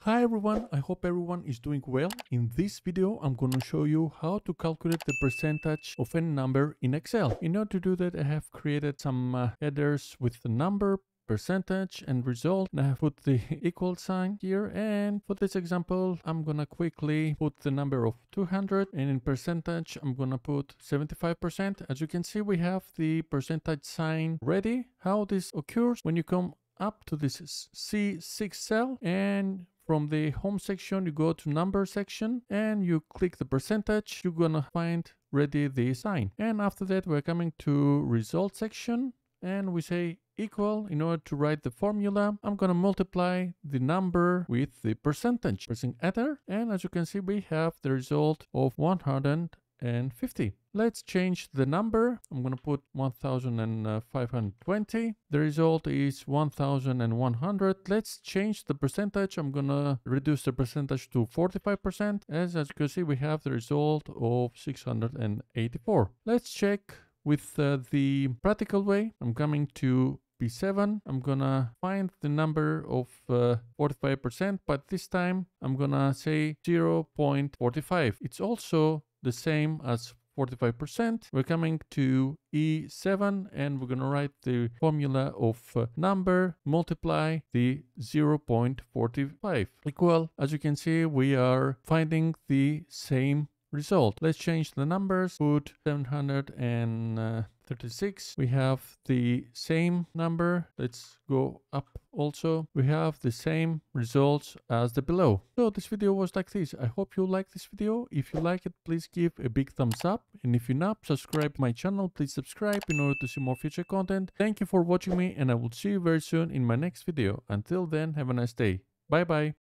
Hi everyone, I hope everyone is doing well. In this video, I'm going to show you how to calculate the percentage of any number in Excel. In order to do that, I have created some headers with the number, percentage and result, and I have put the equal sign here. And for this example, I'm gonna quickly put the number of 200, and in percentage I'm gonna put 75%. As you can see, we have the percentage sign ready. How this occurs: when you come up to this C6 cell, and from the home section you go to number section and you click the percentage, you're gonna find ready the sign. And after that, we're coming to result section and we say equal. In order to write the formula, I'm gonna multiply the number with the percentage, pressing enter, and as you can see, we have the result of 150. Let's change the number. I'm gonna put 1520. The result is 1100. Let's change the percentage. I'm gonna reduce the percentage to 45%. As you can see, we have the result of 684. Let's check with the practical way. I'm coming to P7. I'm gonna find the number of 45%, but this time I'm gonna say 0.45. It's also the same as 45%. We're coming to E7 and we're gonna write the formula of number multiply the 0.45 equal. As you can see, we are finding the same result. Let's change the numbers, put 736. We have the same number. Let's go up also. We have the same results as the below. So this video was like this. I hope you like this video. If you like it, please give a big thumbs up. And if you're not subscribed to my channel, please subscribe in order to see more future content. Thank you for watching me, and I will see you very soon in my next video. Until then, have a nice day. Bye bye.